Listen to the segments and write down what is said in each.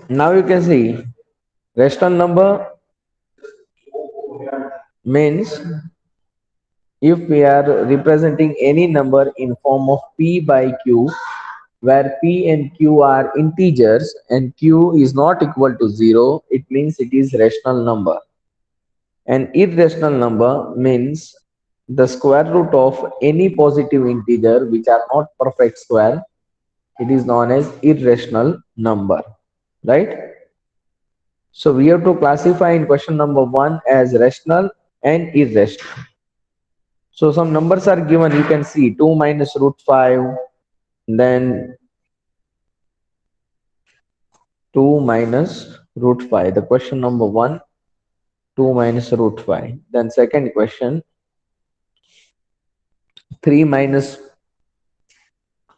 Now you can see rational number means if we are representing any number in form of p by q, where p and q are integers and q is not equal to 0, it means it is rational number. An irrational number means the square root of any positive integer which are not perfect square. It is known as irrational number, right? So we have to classify in question number 1 as rational and irrational. So some numbers are given, you can see 2 minus root 5, then 2 minus root 5. The question number 1, 2 minus root 5. Then second question, 3 minus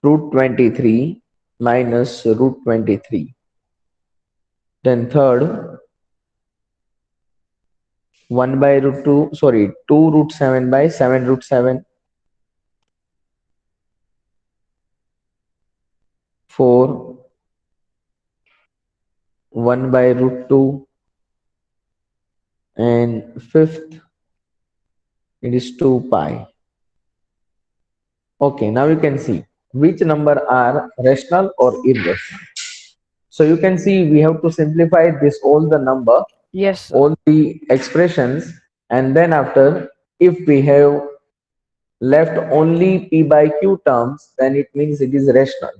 root 23 minus root 23. Then third, 1 by root 2, sorry, 2 root 7 by 7 root 7. 4, 1 by root 2. And fifth, it is 2 pi. Okay, now you can see which number are rational or irrational. So you can see we have to simplify this all the number, Yes, sir. all the expressions, and then after, if we have left only p by q terms, then it means it is rational.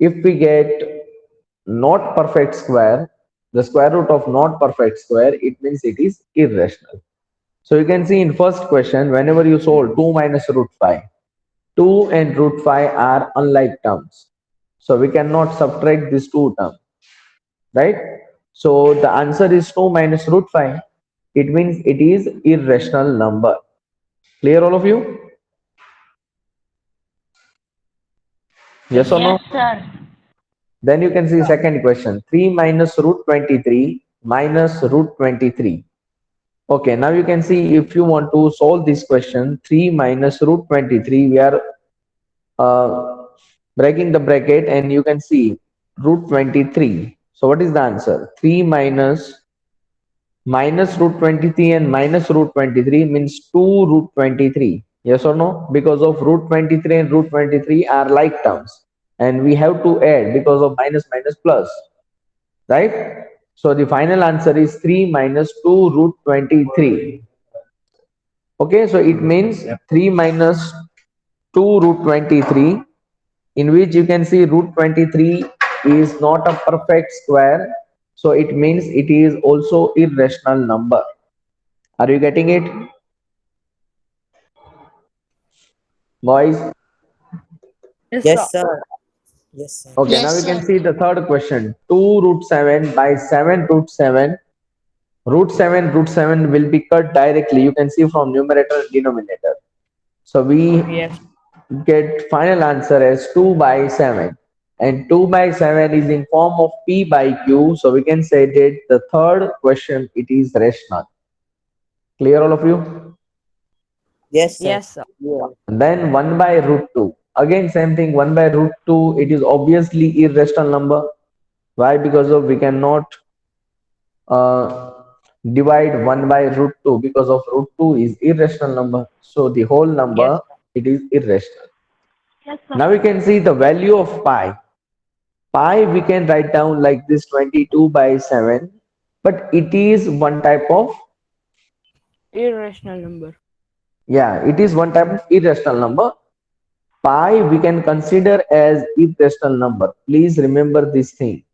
If we get not perfect square, the square root of not perfect square, it means it is irrational. So you can see in first question, whenever you solve 2 minus root 5, 2 and root 5 are unlike terms. So we cannot subtract these two terms, right? So the answer is 2 minus root 5. It means it is irrational number. Clear all of you? Yes or no? Yes, sir. Then you can see second question, 3 minus root 23 minus root 23. Okay, now you can see if you want to solve this question, 3 minus root 23, we are breaking the bracket and you can see root 23. So what is the answer? 3 minus root 23 and minus root 23 means 2 root 23. Yes or no? Because of root 23 and root 23 are like terms and we have to add because of minus minus plus, right? So the final answer is 3 minus 2 root 23. Okay, so it means 3 minus 2 root 23, in which you can see root 23 is not a perfect square, so it means it is also irrational number. Are you getting it, boys? Yes, sir. Yes, sir. Yes, sir. Okay, now Yes, you can sir. see the third question, 2 root 7 by 7 root 7. Root 7 will be cut directly, you can see from numerator and denominator. So we Yes. get final answer as 2 by 7, and 2 by 7 is in form of p by q, so we can say that the third question it is rational. Clear all of you? Yes, sir. Yes, sir. Yeah. And then 1 by root 2, again same thing, 1 by root 2, it is obviously irrational number. Why? Because of we cannot uh, divide 1 by root 2, because of root 2 is irrational number, so the whole Yes, number sir. it is irrational. Yes, sir. Now we can see the value of pi. Pi we can write down like this, 22 by 7, but it is one type of, Irrational number. yeah, it is one type of irrational number. Pi we can consider as irrational number. Please remember this thing.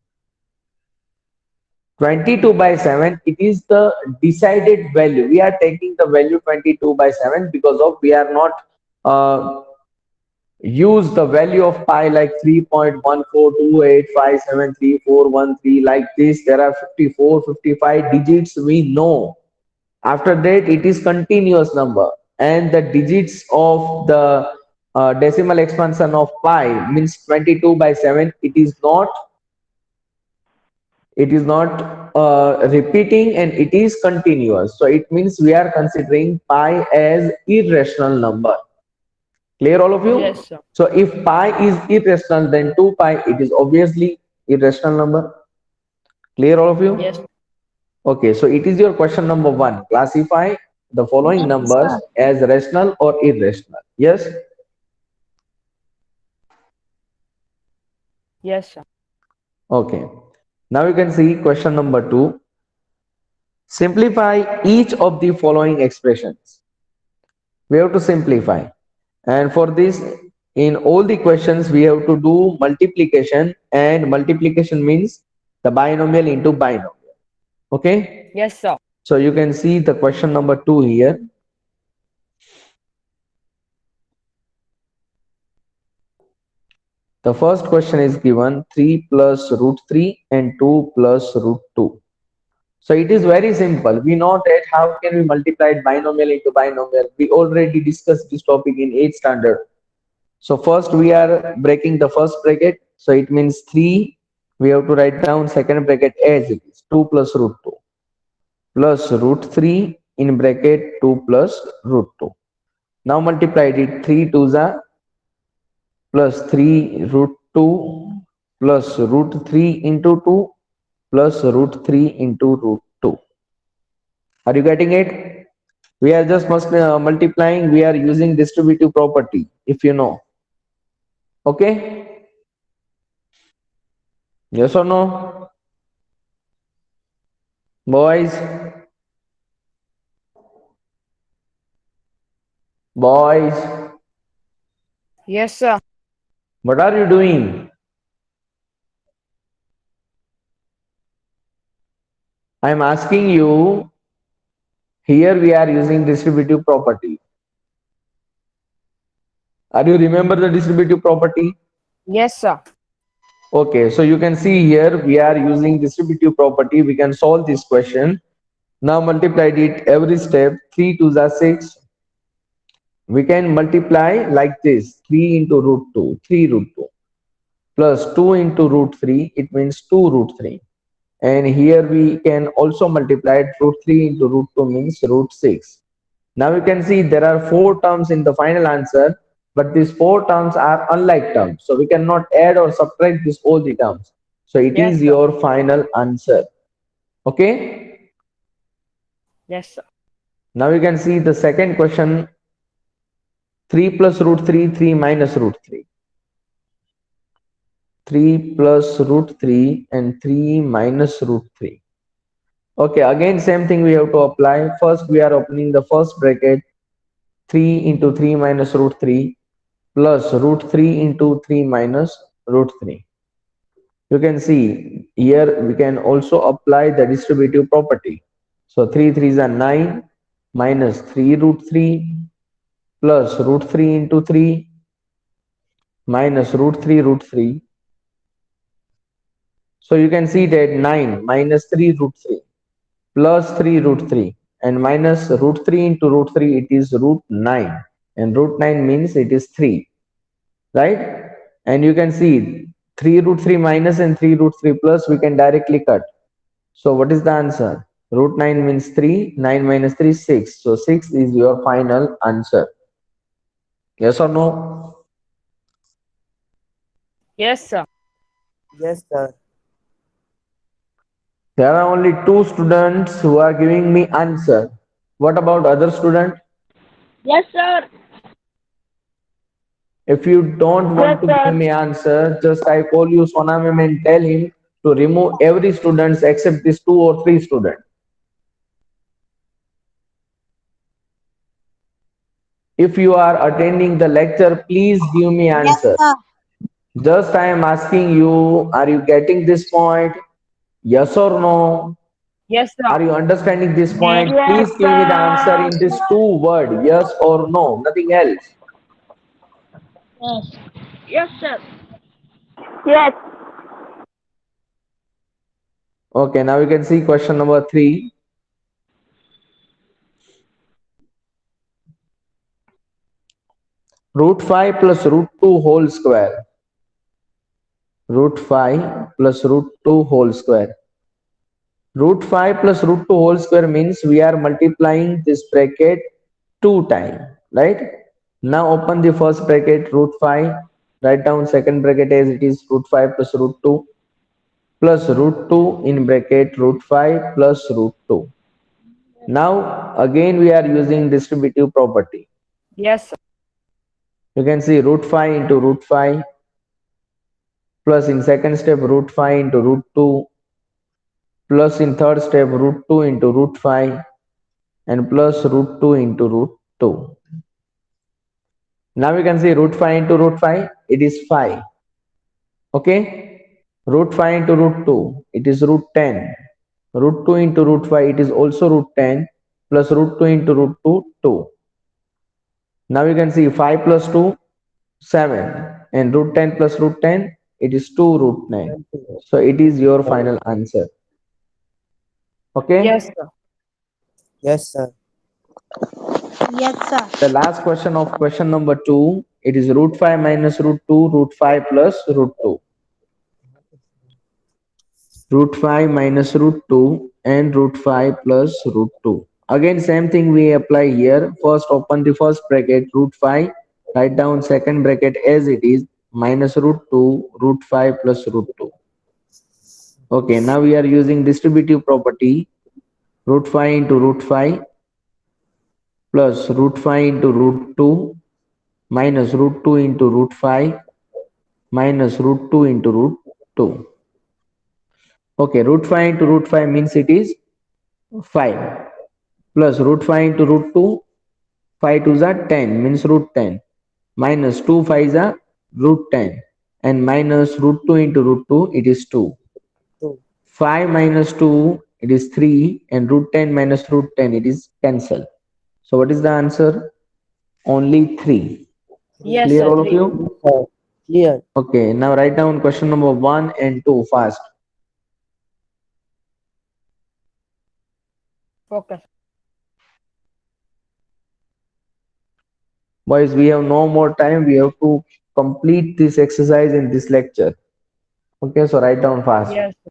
22 by 7, it is the decided value. We are taking the value 22 by 7 because of we are not use the value of pi like 3.142857341 like this. There are 54, 55 digits we know. After that it is continuous number, and the digits of the decimal expansion of pi means 22 by 7. It is not repeating and it is continuous, so it means we are considering pi as irrational number. Clear all of you? Yes, sir. So if pi is irrational, then 2 pi it is obviously irrational number. Clear, all of you? Yes. Okay, so it is your question number 1. Classify the following Yes, numbers sir. as rational or irrational. Yes? Yes, sir. Okay. Now you can see question number 2. Simplify each of the following expressions. We have to simplify. And for this, in all the questions, we have to do multiplication, and multiplication means the binomial into binomial. Okay? Yes, sir. So you can see the question number 2 here. The first question is given 3 plus root 3 and 2 plus root 2. So it is very simple. We know that how can we multiply binomial into binomial. We already discussed this topic in 8th standard. So first we are breaking the first bracket. So it means 3. We have to write down second bracket as it is. 2 plus root 2 plus root 3 in bracket 2 plus root 2. Now multiplied it 3 2s are plus 3 root 2 plus root 3 into 2 plus root 3 into root 2. Are you getting it? We are just multiplying. We are using distributive property, if you know. Okay? Yes or no? Boys? Boys? Yes, sir. What are you doing? I am asking you. Here we are using distributive property. Are you remember the distributive property? Yes, sir. Okay, so you can see here we are using distributive property. We can solve this question. Now multiplied it every step. 3 2s are 6. We can multiply like this. 3 into root 2. 3 root 2 plus 2 into root 3. It means 2 root 3. And here we can also multiply it. Root 3 into root 2 means root 6. Now you can see there are 4 terms in the final answer, but these 4 terms are unlike terms. So we cannot add or subtract these all the terms. So it Yes, is sir. your final answer. Okay. Yes, sir. Now you can see the second question. 3 plus root 3, 3 minus root 3. 3 plus root 3 and 3 minus root 3. Okay, again same thing we have to apply. First we are opening the first bracket. 3 into 3 minus root 3 plus root 3 into 3 minus root 3. You can see here we can also apply the distributive property. So 3 3s are 9 minus 3 root 3 plus root 3 into 3 minus root 3 root 3. So you can see that 9 minus 3 root 3 plus 3 root 3 and minus root 3 into root 3, it is root 9, and root 9 means it is 3, right? And you can see 3 root 3 minus and 3 root 3 plus, we can directly cut. So what is the answer? Root 9 means 3, 9 minus 3 6. So 6 is your final answer. Yes or no? Yes, sir. Yes, sir. There are only 2 students who are giving me answer. What about other student? Yes, sir. If you don't want Yes, to give sir. me answer, just I call you Sonam and tell him to remove every students except these 2 or 3 students. If you are attending the lecture, please give me Yes, answer. sir. Just I am asking you, are you getting this point? Yes or no? Yes, sir. Are you understanding this point? Yes, Please give me the answer sir. in this 2 word, yes or no, nothing else. Yes. Yes, sir. Yes. Okay, now you can see question number 3. Root 5 plus root 2 whole square. Root 5 plus root 2 whole square. Root 5 plus root 2 whole square means we are multiplying this bracket 2 times, right? Now open the first bracket, root 5. Write down second bracket as it is, root 5 plus root 2. plus root 2 in bracket root 5 plus root 2. Now again we are using distributive property. Yes, sir. You can see root 5 into root 5 plus in second step root 5 into root 2 plus in third step root 2 into root 5 and plus root 2 into root 2. Now we can see root 5 into root 5, it is 5. Okay, root 5 into root 2, it is root 10. Root 2 into root 5, it is also root 10 plus root 2 into root 2, 2. Now you can see 5 plus 2, 7 and root 10 plus root 10, it is 2 root 9. So it is your final answer. Okay. Yes, sir. Yes, sir. Yes, sir. The last question of question number 2, it is root 5 minus root 2, root 5 plus root 2. Root 5 minus root 2 and root 5 plus root 2. Again same thing we apply here. First open the first bracket root 5, write down second bracket as it is minus root 2 root 5 plus root 2. Okay, now we are using distributive property. Root 5 into root 5 plus root 5 into root 2 minus root 2 into root 5 minus root 2 into root 2. Okay, root 5 into root 5 means it is 5 plus root 5 into root 2, 5 2s are 10 means root 10 minus 2 5s are root 10 and minus root 2 into root 2, it is 2. 2. 5 minus 2, it is 3 and root 10 minus root 10, it is cancel. So what is the answer? Only 3. Yes, Clear sir. all of 3. you? Clear. Okay, now write down question number 1 and 2 fast. Okay. Boys, we have no more time. We have to complete this exercise in this lecture. Okay, so write down fast. Yes, sir.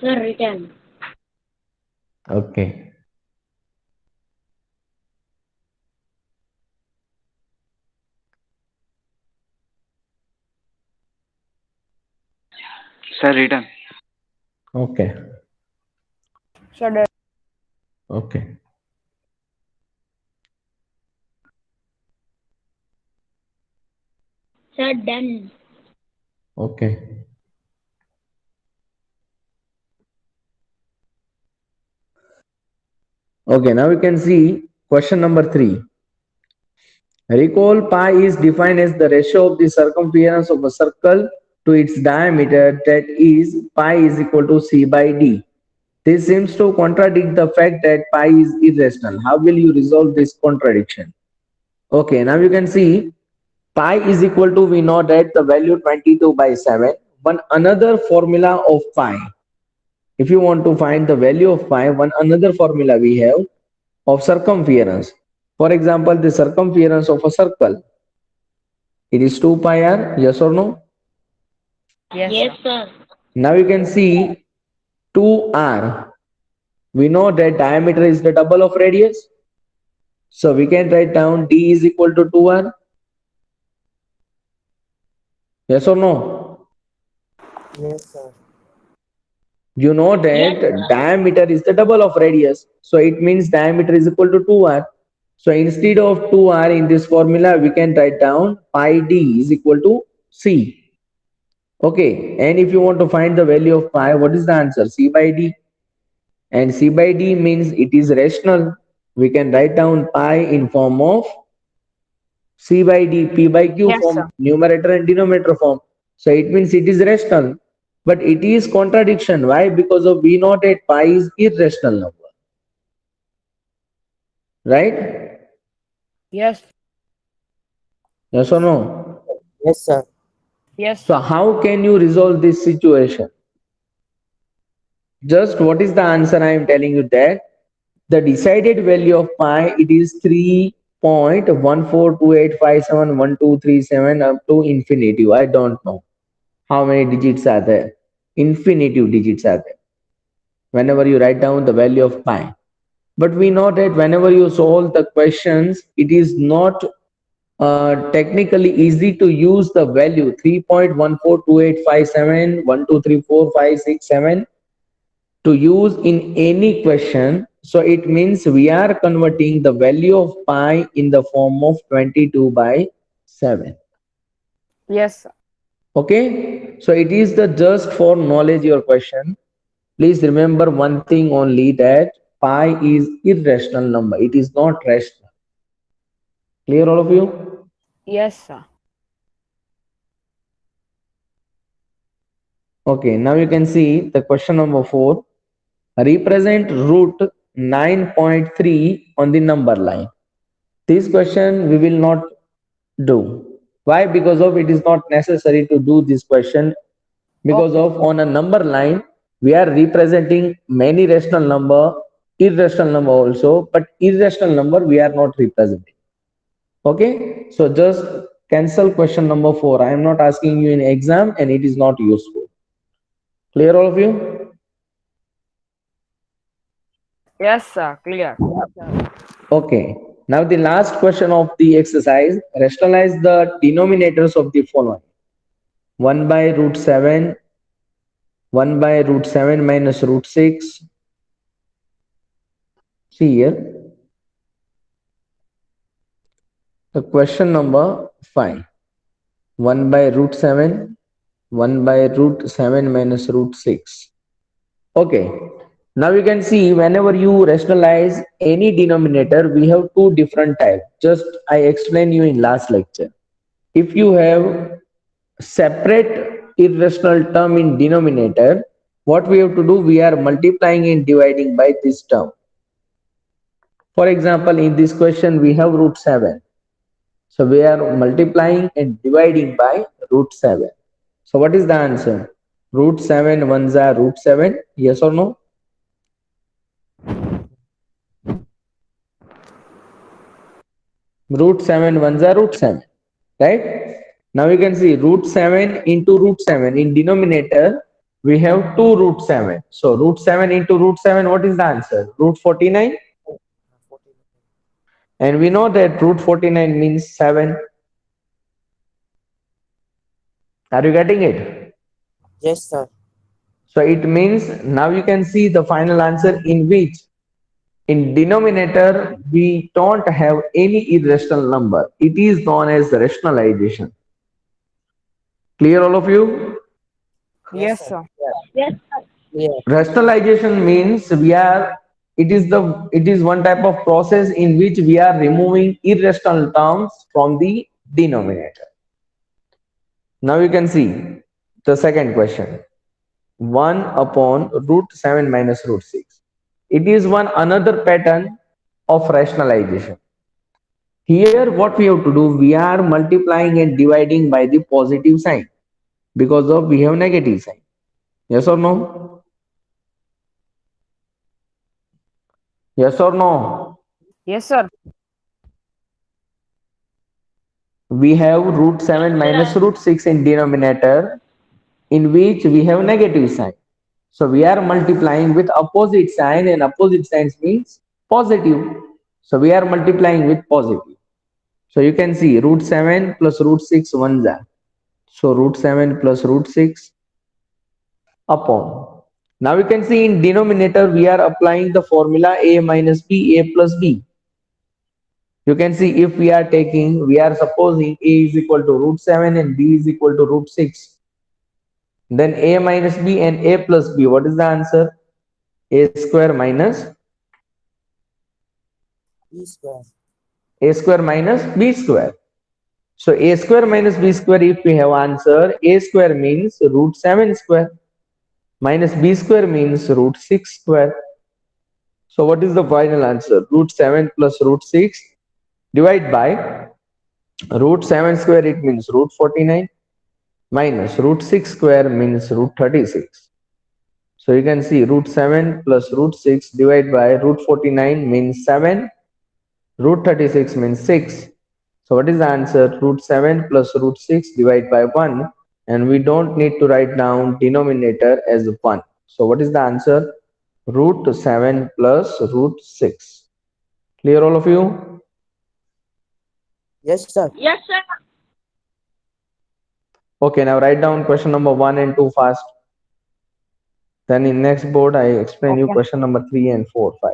Sir, written. Okay. Sir, written. Okay. Sir, done. Okay. Sir, done. Okay. Okay, now we can see question number 3. Recall pi is defined as the ratio of the circumference of a circle to its diameter, that is pi is equal to c by d. This seems to contradict the fact that pi is irrational. How will you resolve this contradiction? Okay, now you can see pi is equal to, we know that the value 22 by 7. One another formula of pi. If you want to find the value of pi, one another formula we have of circumference. For example, the circumference of a circle, it is 2 pi r, yes or no? Yes, Yes, sir. sir. Now you can see 2r. We know that diameter is the double of radius. So we can write down d is equal to 2r. Yes or no? Yes, sir. You know that Yes, sir. diameter is the double of radius. So it means diameter is equal to 2r. So instead of 2r in this formula, we can write down pi d is equal to c. Okay, and if you want to find the value of pi, what is the answer? C by D. And C by D means it is rational. We can write down pi in form of C by D, P by Q Yes, form, sir. numerator and denominator form. So it means it is rational. But it is contradiction. Why? Because of we know that pi is irrational number. Right? Yes. Yes or no? Yes, sir. Yes, So sir. how can you resolve this situation? Just what is the answer? I am telling you that the decided value of pi, it is 3.1428571237 up to infinitive. I don't know how many digits are there. Infinitive digits are there whenever you write down the value of pi. But we know that whenever you solve the questions, it is not technically easy to use the value 3.142857123456 to use in any question. So it means we are converting the value of pi in the form of 22 by 7. Yes, sir. Okay, so it is the just for knowledge your question. Please remember one thing only, that pi is irrational number. It is not rational. Clear all of you? Yes, sir. Okay, now you can see the question number 4. Represent root 9.3 on the number line. This question we will not do. Why? Because of it is not necessary to do this question, because Okay. of on a number line we are representing many rational number, irrational number also, but irrational number we are not representing. Okay, so just cancel question number 4. I am not asking you in exam and it is not useful. Clear all of you? Yes, sir. Clear. Okay, now the last question of the exercise, rationalize the denominators of the following: 1 by root 7, 1 by root 7 minus root 6. See here, the question number 5. 1 by root 7, 1 by root 7 minus root 6. Okay, now you can see whenever you rationalize any denominator, we have two different types. Just I explained you in last lecture. If you have separate irrational term in denominator, what we have to do, we are multiplying and dividing by this term. For example, in this question we have root 7. So we are multiplying and dividing by root 7. So what is the answer? Root 7 ones are root 7. Yes or no? Root 7 ones are root 7. Right? Now you can see root 7 into root 7. In denominator, we have 2 root 7. So root 7 into root 7, what is the answer? Root 49. 49. And we know that root 49 means 7. Are you getting it? Yes, sir. So it means now you can see the final answer, in which in denominator we don't have any irrational number. It is known as rationalization. Clear all of you? Yes, Yes, sir. sir. Yes, sir. Clear. Rationalization means it is one type of process in which we are removing irrational terms from the denominator. Now you can see the second question. 1 upon root 7 minus root 6. It is one another pattern of rationalization. Here what we have to do, we are multiplying and dividing by the positive sign, because of we have negative sign. Yes or no? Yes or no? Yes, sir. We have root 7 minus root 6 in denominator, in which we have negative sign. So we are multiplying with opposite sign, and opposite signs means positive. So we are multiplying with positive. So you can see root 7 plus root 6 ones are. So root 7 plus root 6 upon. Now you can see in denominator we are applying the formula a minus b, a plus b. You can see if we are supposing a is equal to root 7 and b is equal to root 6. Then a minus b and a plus b. What is the answer? A square minus B square. a square minus b square. So a square minus b square, if we have answer, a square means root 7 square minus b square means root 6 square. So what is the final answer? Root 7 plus root 6 divide by root 7 square, it means root 49 minus root 6 square means root 36. So you can see root 7 plus root 6 divided by root 49 means 7, root 36 means 6. So what is the answer? Root 7 plus root 6 divided by 1, and we don't need to write down denominator as 1. So what is the answer? Root 7 plus root 6. Clear all of you? Yes, sir. Yes, sir. Okay, now write down question number 1 and 2 fast. Then in next board, I explain you Okay. question number 3 and 4, 5.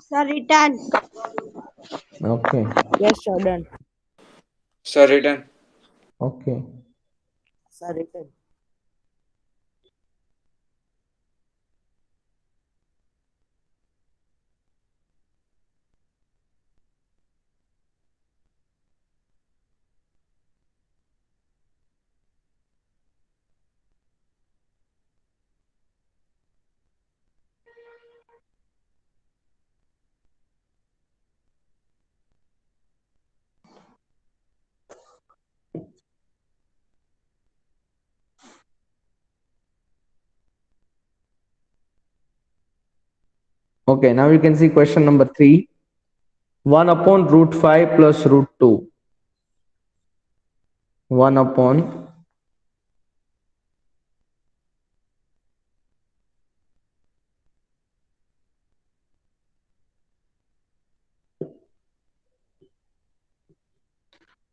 Sir, return. Okay, Yes, sir. Done. Sir, written. okay. Sir, written. Okay, now you can see question number 3. 1 upon root 5 plus root 2. 1 upon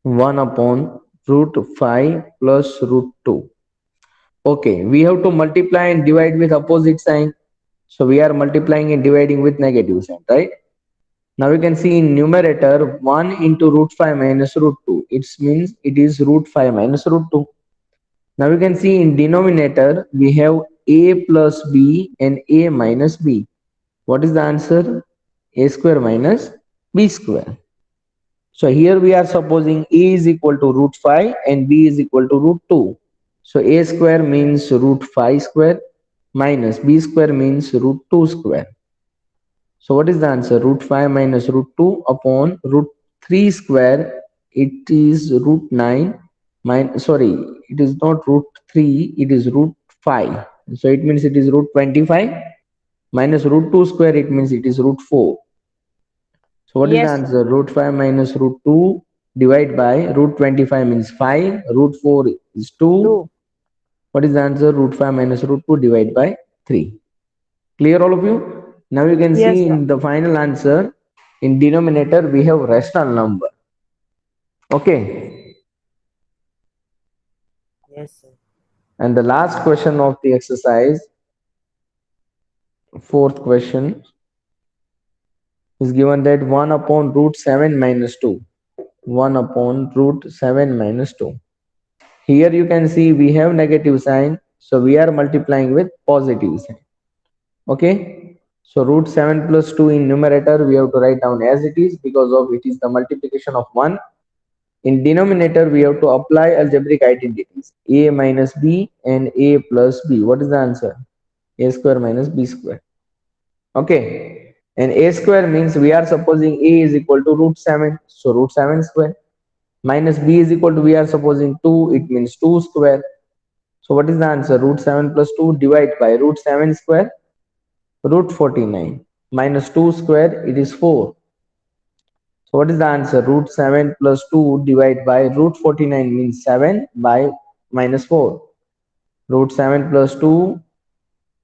1 upon root 5 plus root 2. Okay, we have to multiply and divide with opposite sign. So we are multiplying and dividing with negative sign, right? Now you can see in numerator 1 into root 5 minus root 2. It means it is root 5 minus root 2. Now you can see in denominator we have a plus b and a minus b. What is the answer? A square minus b square. So here we are supposing a is equal to root 5 and b is equal to root 2. So a square means root 5 square minus b square means root 2 square. So what is the answer? Root 5 minus root 2 upon root 3 square. It is root 9. Sorry, it is not root 3, it is root 5. So it means it is root 25 minus root 2 square, it means it is root 4. So what is the Yes, sir. answer? Root 5 minus root 2 divide by root 25 means 5. Root 4 is 2. 2. What is the answer? Root 5 minus root 2 divided by 3. Clear all of you? Now you can Yes, see sir. in the final answer, in denominator we have rational number. Okay. Yes, sir. And the last question of the exercise, fourth question, is given that 1 upon root 7 minus 2. 1 upon root 7 minus 2. Here you can see we have negative sign, so we are multiplying with positive sign. Okay, so root 7 plus 2 in numerator we have to write down as it is because of it is the multiplication of 1. In denominator we have to apply algebraic identities a minus b and a plus b. What is the answer? A square minus b square. Okay, and a square means we are supposing a is equal to root 7, so root 7 square Minus b is equal to, we are supposing 2, it means 2 square. So what is the answer? Root 7 plus 2 divide by root 7 square, root 49. Minus 2 square, it is 4. So what is the answer? Root 7 plus 2 divide by root 49 means 7 by minus 4. Root 7 plus 2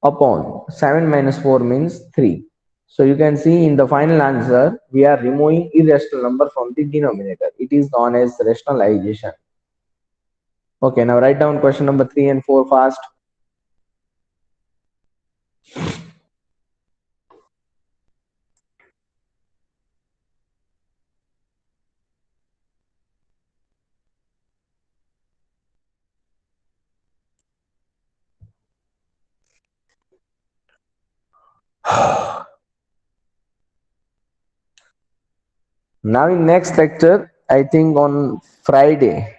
upon 7 minus 4 means 3. So you can see in the final answer, we are removing irrational number from the denominator. It is known as rationalization. Okay, now write down question number 3 and 4 fast. Now in next lecture, I think on Friday,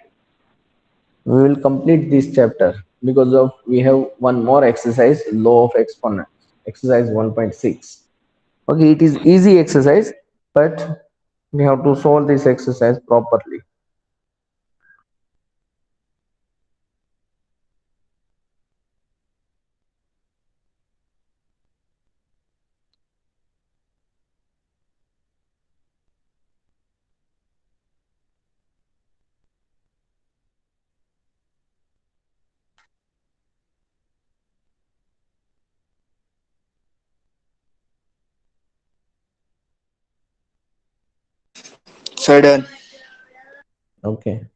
we will complete this chapter because of we have one more exercise, law of exponents, exercise 1.6. Okay, it is easy exercise, but we have to solve this exercise properly. Sir, done. Okay.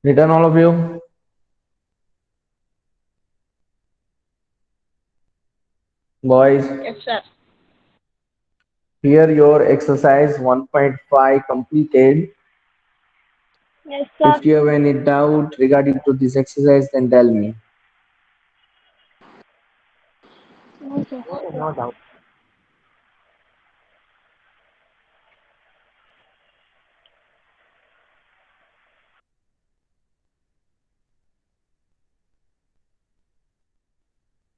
Written all of you? Boys, Yes, sir. here your exercise 1.5 completed. Yes, If you have any doubt regarding to this exercise, then tell me. No, sir. No doubt.